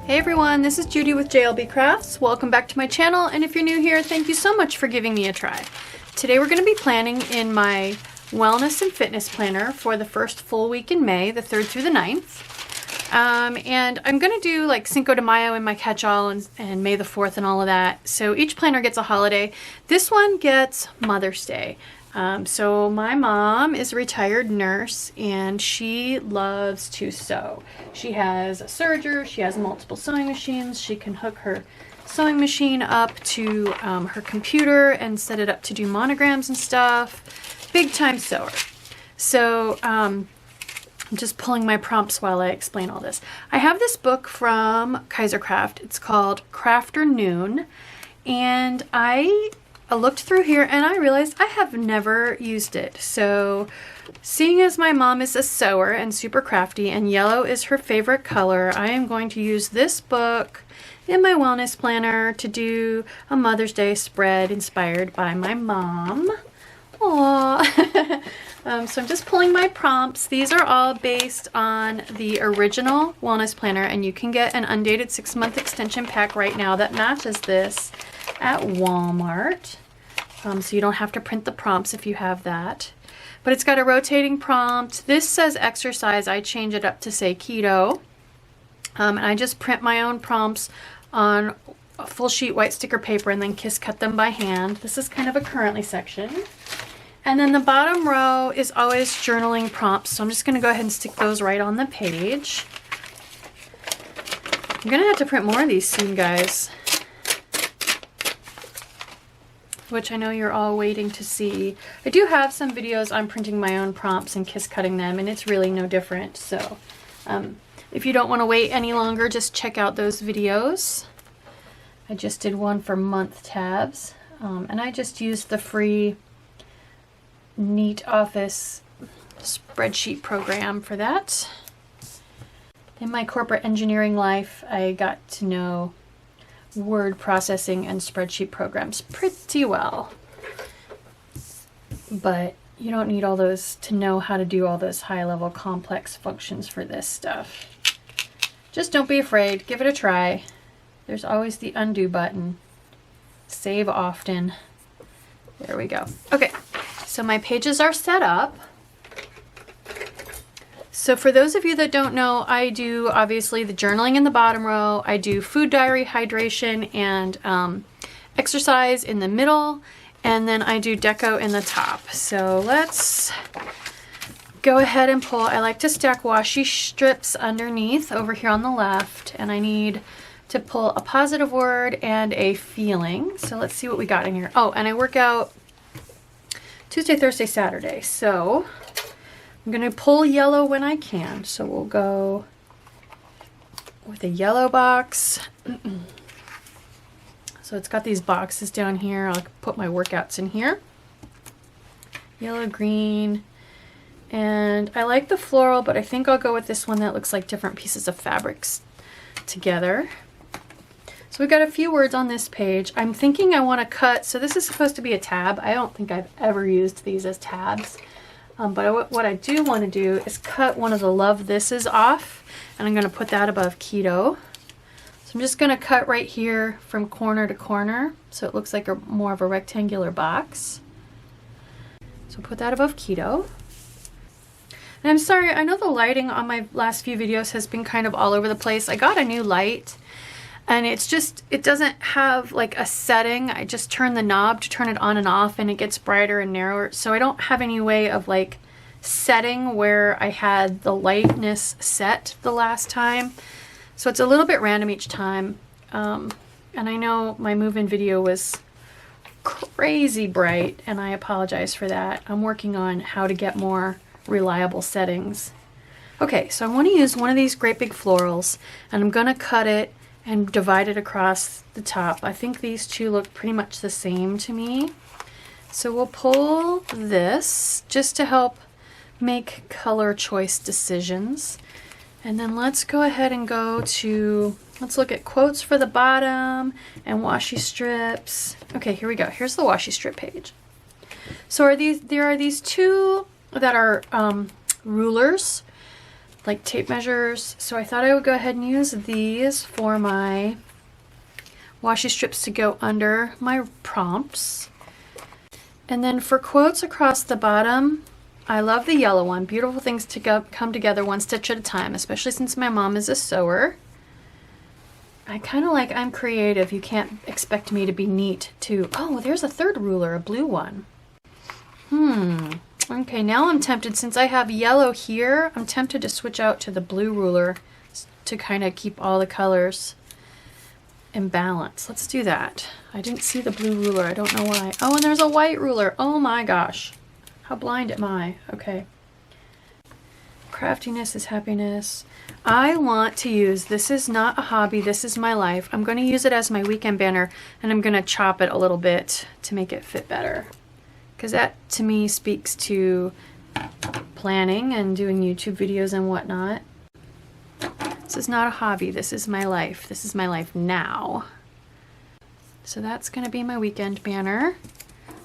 Hey everyone, this is Judy with JLBCrafts. Welcome back to my channel, and if you're new here, thank you so much for giving me a try. Today we're going to be planning in my wellness and fitness planner for the first full week in May, the 3rd through the 9th. And I'm going to do like Cinco de Mayo in my catch-all and May the 4th and all of that. So each planner gets a holiday. This one gets Mother's Day. So my mom is a retired nurse and she loves to sew. She has a serger, she has multiple sewing machines, she can hook her sewing machine up to her computer and set it up to do monograms and stuff. Big time sewer. So I'm just pulling my prompts while I explain all this. I have this book from KaiserCraft. It's called Crafternoon, and I looked through here and I realized I have never used it. So seeing as my mom is a sewer and super crafty and yellow is her favorite color, I am going to use this book in my wellness planner to do a Mother's Day spread inspired by my mom. Aww. So I'm just pulling my prompts. These are all based on the original wellness planner, and you can get an undated 6-month extension pack right now that matches this at Walmart. So you don't have to print the prompts if you have that. But it's got a rotating prompt. This says exercise. I change it up to say keto. And I just print my own prompts on a full sheet white sticker paper and then kiss cut them by hand. This is kind of a currently section. And then the bottom row is always journaling prompts. So I'm just going to go ahead and stick those right on the page. I'm going to have to print more of these soon, guys, which I know you're all waiting to see. I do have some videos on printing my own prompts and kiss cutting them, and it's really no different. So if you don't want to wait any longer, just check out those videos. I just did one for month tabs, and I just used the free Neat Office spreadsheet program for that. In my corporate engineering life, I got to know word processing and spreadsheet programs pretty well, but you don't need all those to know how to do all those high-level complex functions for this stuff. Just don't be afraid, give it a try. There's always the undo button. Save often. There we go. Okay, so my pages are set up. So for those of you that don't know, I do obviously the journaling in the bottom row. I do food diary, hydration, and exercise in the middle. And then I do deco in the top. So let's go ahead and pull. I like to stack washi strips underneath over here on the left. And I need to pull a positive word and a feeling. So let's see what we got in here. Oh, and I work out Tuesday, Thursday, Saturday. So I'm going to pull yellow when I can. So we'll go with a yellow box. So it's got these boxes down here. I'll put my workouts in here. Yellow, green. And I like the floral, but I think I'll go with this one that looks like different pieces of fabrics together. So we've got a few words on this page. I'm thinking I want to cut. So this is supposed to be a tab. I don't think I've ever used these as tabs. But what I do want to do is cut one of the love thises off, and I'm going to put that above keto. So I'm just going to cut right here from corner to corner so it looks like more of a rectangular box. So put that above keto. And I'm sorry, I know the lighting on my last few videos has been kind of all over the place. I got a new light, and it's just, it doesn't have like a setting. I just turn the knob to turn it on and off, and it gets brighter and narrower. So I don't have any way of like setting where I had the lightness set the last time. So it's a little bit random each time. And I know my move-in video was crazy bright, and I apologize for that. I'm working on how to get more reliable settings. Okay, so I want to use one of these great big florals, and I'm going to cut it and divide it across the top. I think these two look pretty much the same to me. So we'll pull this just to help make color choice decisions. And then let's go ahead and go to, let's look at quotes for the bottom and washi strips. Okay, here we go. Here's the washi strip page. So there are these two that are rulers. like tape measures. So I thought I would go ahead and use these for my washi strips to go under my prompts. And then for quotes across the bottom, I love the yellow one. Beautiful things to come together one stitch at a time, especially since my mom is a sewer. I kind of like I'm creative. You can't expect me to be neat too. Oh, there's a third ruler, a blue one. Okay, now I'm tempted, since I have yellow here, I'm tempted to switch out to the blue ruler to kind of keep all the colors in balance. Let's do that. I didn't see the blue ruler. I don't know why. Oh, and there's a white ruler. Oh my gosh. How blind am I? Okay. Craftiness is happiness. I want to use, this is not a hobby, this is my life. I'm going to use it as my weekend banner, and I'm going to chop it a little bit to make it fit better. Because that, to me, speaks to planning and doing YouTube videos and whatnot. This is not a hobby, this is my life. This is my life now. So that's going to be my weekend banner.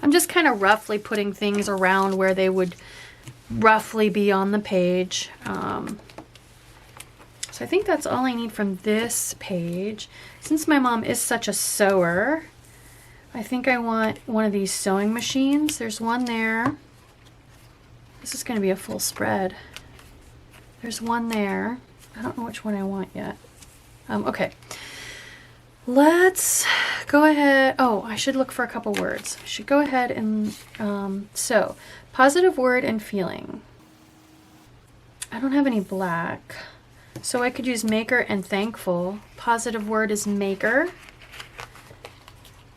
I'm just kind of roughly putting things around where they would roughly be on the page. So I think that's all I need from this page. Since my mom is such a sewer, I think I want one of these sewing machines. There's one there. This is going to be a full spread. There's one there. I don't know which one I want yet. Okay. Let's go ahead. Oh, I should look for a couple words. I should go ahead and so positive word and feeling. I don't have any black, so I could use maker and thankful. Positive word is maker,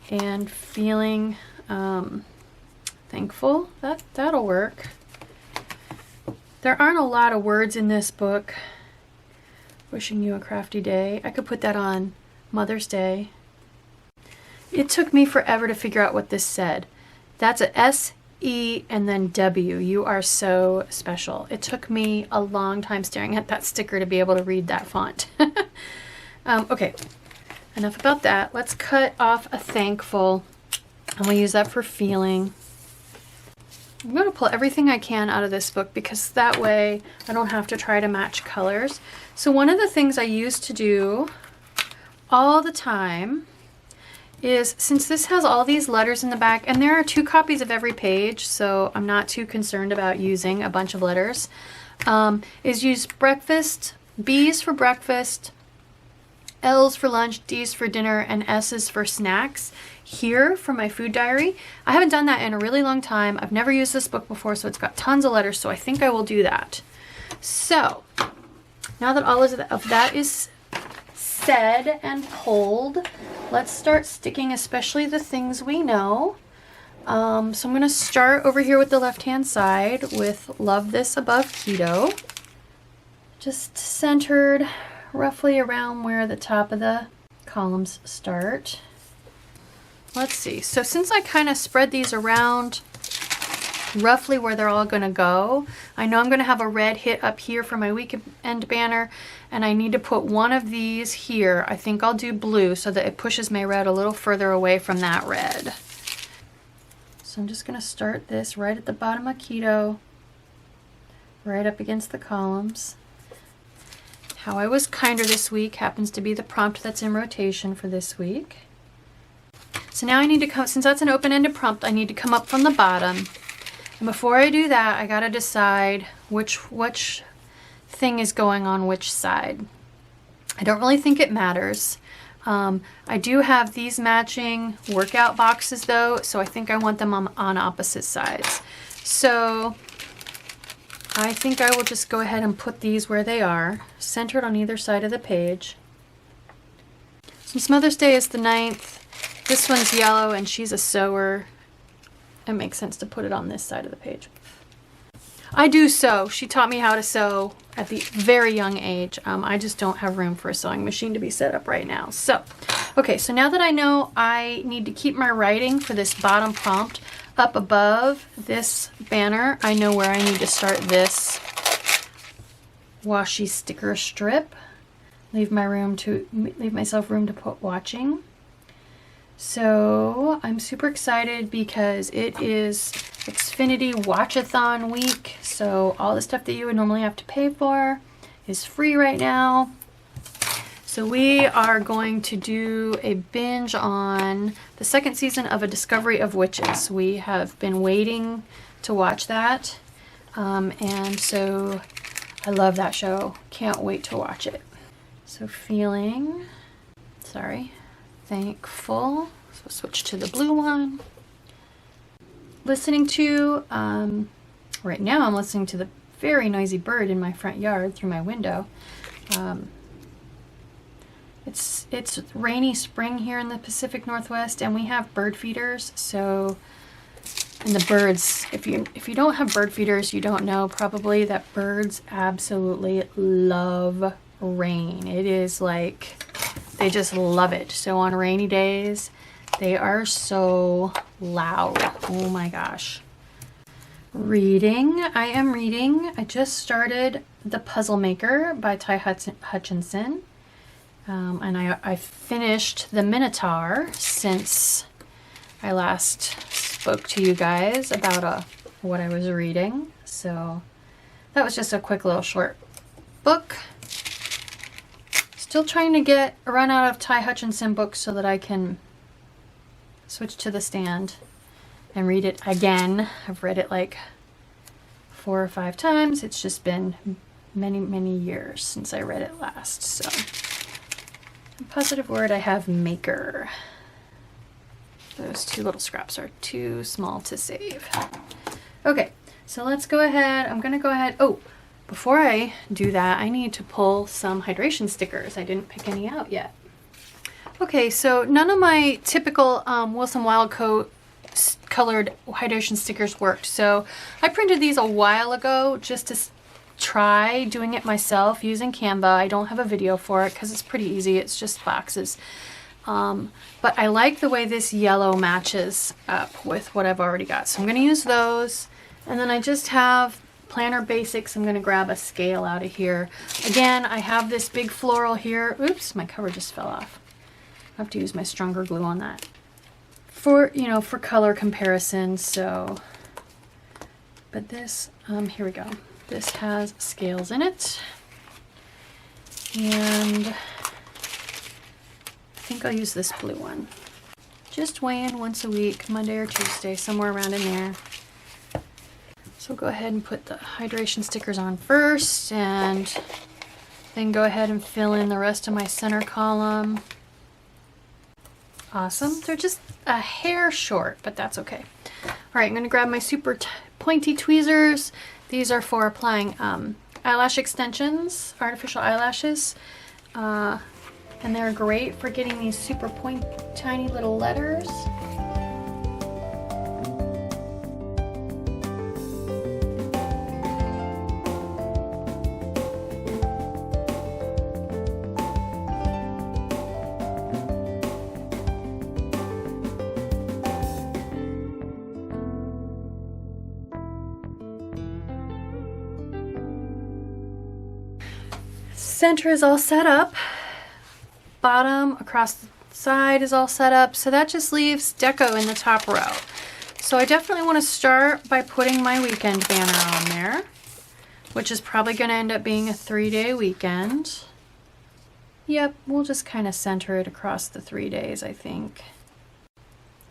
and feeling thankful. That'll work. There aren't a lot of words in this book. Wishing you a crafty day. I could put that on Mother's Day. It took me forever to figure out what this said. That's a S, E, and then W. You are so special. It took me a long time staring at that sticker to be able to read that font. Okay, enough about that. Let's cut off a thankful, and we'll use that for feeling. I'm going to pull everything I can out of this book because that way I don't have to try to match colors. So one of the things I used to do all the time is, since this has all these letters in the back, and there are 2 copies of every page, so I'm not too concerned about using a bunch of letters, is use breakfast, B's for breakfast, L's for lunch, D's for dinner, and S's for snacks here for my food diary. I haven't done that in a really long time. I've never used this book before, so it's got tons of letters, so I think I will do that. So now that all of that is said and pulled, let's start sticking, especially the things we know. So I'm going to start over here with the left hand side with Love This Above Keto, just centered roughly around where the top of the columns start. Let's see, so since I kind of spread these around roughly where they're all going to go, I know I'm going to have a red hit up here for my weekend banner, and I need to put one of these here. I think I'll do blue so that it pushes my red a little further away from that red. So I'm just going to start this right at the bottom of keto, right up against the columns. How I Was Kinder this week happens to be the prompt that's in rotation for this week. So now I need to come, since that's an open-ended prompt, I need to come up from the bottom. And before I do that, I gotta decide which thing is going on which side. I don't really think it matters. I do have these matching workout boxes though, so I think I want them on opposite sides. So I think I will just go ahead and put these where they are, centered on either side of the page. Since Mother's Day is the 9th, this one's yellow and she's a sewer, it makes sense to put it on this side of the page. I do sew. She taught me how to sew at the very young age. I just don't have room for a sewing machine to be set up right now. So, okay, so now that I know I need to keep my writing for this bottom prompt up above this banner, I know where I need to start this washi sticker strip. Leave myself room to put watching. So I'm super excited because it is Xfinity Watchathon week. So all the stuff that you would normally have to pay for is free right now. So we are going to do a binge on the second season of A Discovery of Witches. We have been waiting to watch that. And so I love that show. Can't wait to watch it. So thankful. So switch to the blue one. Listening to, right now I'm listening to the very noisy bird in my front yard through my window. It's rainy spring here in the Pacific Northwest, and we have bird feeders. So, and the birds, if you don't have bird feeders, you don't know probably that birds absolutely love rain. It is like, they just love it. So on rainy days, they are so loud. Oh my gosh. Reading. I am reading. I just started The Puzzle Maker by Ty Hutchinson. And I finished The Minotaur since I last spoke to you guys about what I was reading. So that was just a quick little short book. Still trying to run out of Ty Hutchinson books so that I can switch to the stand and read it again. I've read it like 4 or 5 times. It's just been many, many years since I read it last. So, a positive word, I have maker. Those 2 little scraps are too small to save. Okay, so let's go ahead. I'm gonna go ahead. Oh, before I do that, I need to pull some hydration stickers. I didn't pick any out yet. Okay, so none of my typical Wilson Wildcoat colored hydration stickers worked. So I printed these a while ago just to try doing it myself using Canva. I don't have a video for it because it's pretty easy. It's just boxes. But I like the way this yellow matches up with what I've already got. So I'm going to use those. And then I just have Planner Basics. I'm going to grab a scale out of here. Again, I have this big floral here. Oops, my cover just fell off. I have to use my stronger glue on that. For color comparison. So, but this, here we go. This has scales in it. And I think I'll use this blue one. Just weigh in once a week, Monday or Tuesday, somewhere around in there. So go ahead and put the hydration stickers on first, and then go ahead and fill in the rest of my center column. Awesome. They're just a hair short, but that's okay. All right, I'm going to grab my super pointy tweezers. These are for applying eyelash extensions, artificial eyelashes. And they're great for getting these super tiny little letters. Center is all set up. Bottom across the side is all set up. So that just leaves deco in the top row. So I definitely want to start by putting my weekend banner on there, which is probably going to end up being a 3-day weekend. Yep, we'll just kind of center it across the 3 days, I think.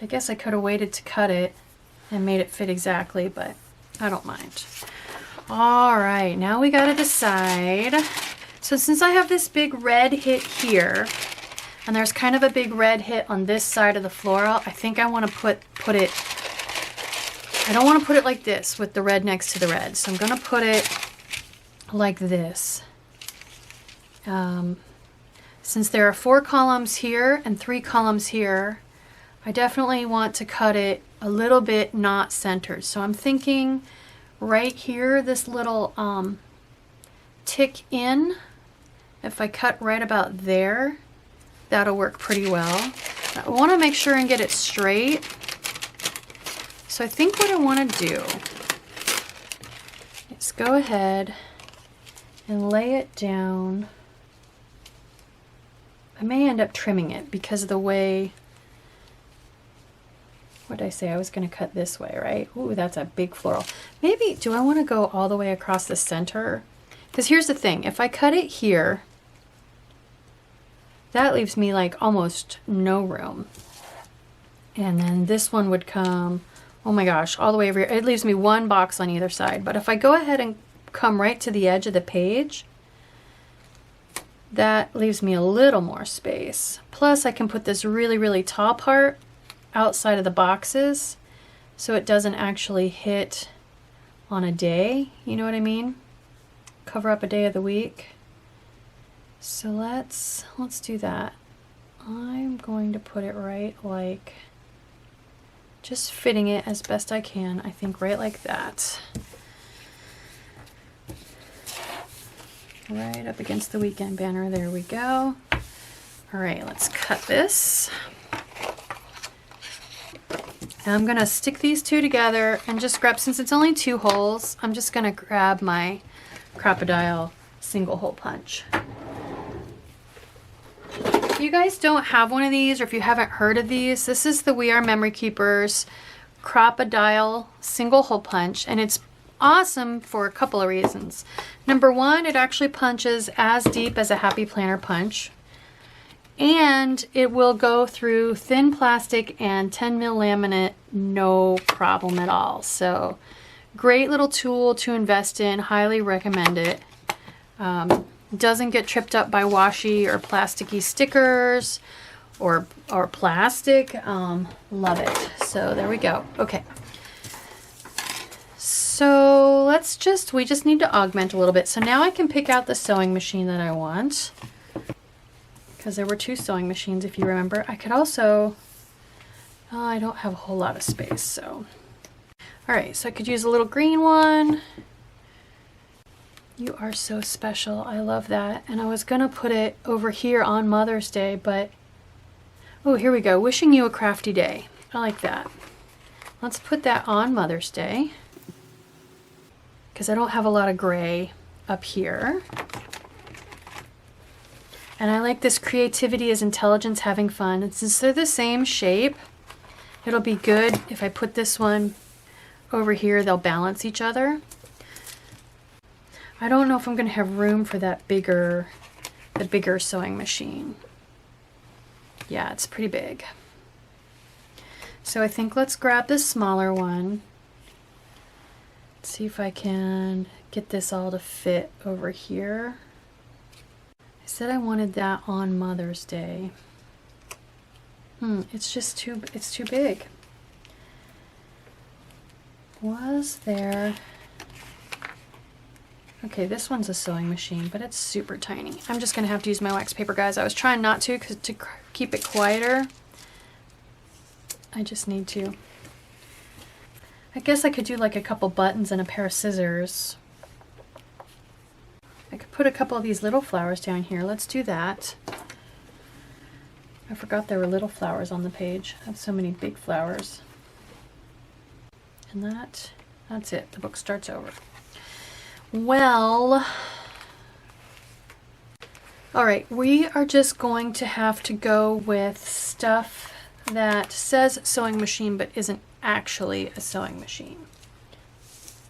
I guess I could have waited to cut it and made it fit exactly, but I don't mind. All right, now we got to decide. So since I have this big red hit here, and there's kind of a big red hit on this side of the floral, I think I want to put it, I don't want to put it like this with the red next to the red. So I'm going to put it like this. Since there are 4 columns here and 3 columns here, I definitely want to cut it a little bit not centered. So I'm thinking right here, this little tick in, if I cut right about there, that'll work pretty well. I want to make sure and get it straight. So I think what I want to do is go ahead and lay it down. I may end up trimming it because of the way, what did I say? I was going to cut this way, right? Ooh, that's a big floral. Maybe, do I want to go all the way across the center? Because here's the thing, if I cut it here, that leaves me like almost no room. And then this one would come, oh my gosh, all the way over here. It leaves me one box on either side. But if I go ahead and come right to the edge of the page, that leaves me a little more space. Plus I can put this really, really tall part outside of the boxes so it doesn't actually hit on a day, you know what I mean? Cover up a day of the week. So let's do that. I'm going to put it right like, just fitting it as best I can, I think right like that. Right up against the weekend banner, there we go. All right, let's cut this. And I'm gonna stick these two together and just grab, since it's only 2 holes, I'm just gonna grab my Crop-A-Dile single hole punch. If you guys don't have one of these, or if you haven't heard of these, this is the We Are Memory Keepers Crop-A-Dile single hole punch, and it's awesome for a couple of reasons. Number one, it actually punches as deep as a Happy Planner punch, and it will go through thin plastic and 10 mil laminate no problem at all. So great little tool to invest in, highly recommend it. Doesn't get tripped up by washi or plasticky stickers or plastic. Love it. So there we go. Okay. So we just need to augment a little bit. So now I can pick out the sewing machine that I want, because there were 2 sewing machines, if you remember. I could also, I don't have a whole lot of space, so. All right, so I could use a little green one. You are so special, I love that. And I was gonna put it over here on Mother's Day, but, oh, here we go. Wishing you a crafty day. I like that. Let's put that on Mother's Day, because I don't have a lot of gray up here. And I like this creativity is intelligence, having fun. And since they're the same shape, it'll be good if I put this one over here, they'll balance each other. I don't know if I'm gonna have room for that bigger, the bigger sewing machine. Yeah, it's pretty big. So I think let's grab the smaller one. See if I can get this all to fit over here. I said I wanted that on Mother's Day. It's just too big. Was there? Okay, this one's a sewing machine, but it's super tiny. I'm just gonna have to use my wax paper, guys. I was trying not to, because to keep it quieter, I just need to. I guess I could do like a couple buttons and a pair of scissors. I could put a couple of these little flowers down here. Let's do that. I forgot there were little flowers on the page. I have so many big flowers. And that's it. The book starts over. Well, all right, we are just going to have to go with stuff that says sewing machine but isn't actually a sewing machine.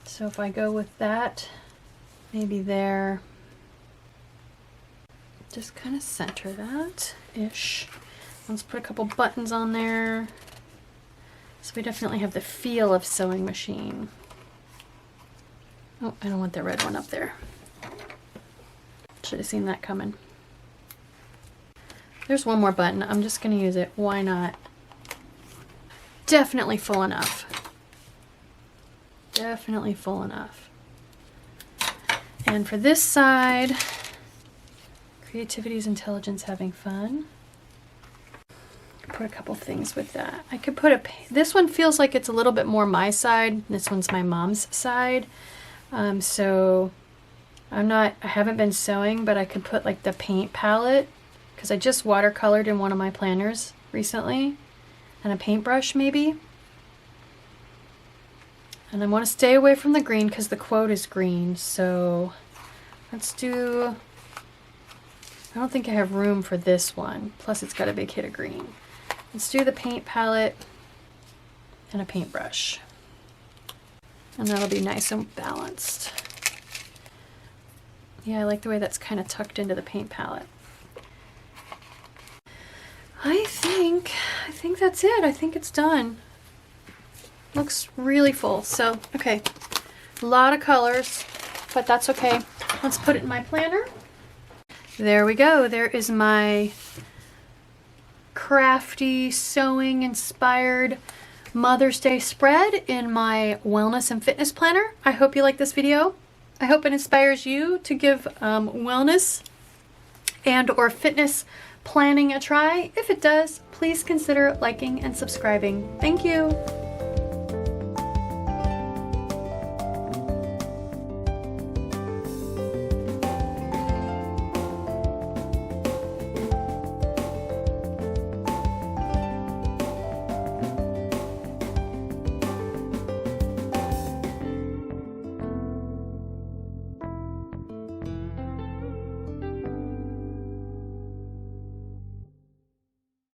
So if I go with that, maybe there, just kind of center that-ish. Let's put a couple buttons on there. So we definitely have the feel of sewing machine. Oh, I don't want the red one up there. Should have seen that coming. There's one more button. I'm just going to use it. Why not? Definitely full enough. Definitely full enough. And for this side, creativity is intelligence, having fun. Put a couple things with that. I could put this one feels like it's a little bit more my side. This one's my mom's side. So I haven't been sewing, but I could put like the paint palette, because I just watercolored in one of my planners recently, and a paintbrush maybe. And I want to stay away from the green because the quote is green. So let's do, I don't think I have room for this one. Plus it's got a big hit of green. Let's do the paint palette and a paintbrush. And that'll be nice and balanced. Yeah, I like the way that's kind of tucked into the paint palette. I think that's it. I think it's done. Looks really full. So, okay, a lot of colors, but that's okay. Let's put it in my planner. There we go. There is my crafty, sewing inspired Mother's Day spread in my wellness and fitness planner. I hope you like this video. I hope it inspires you to give wellness and or fitness planning a try. If it does, please consider liking and subscribing. Thank you.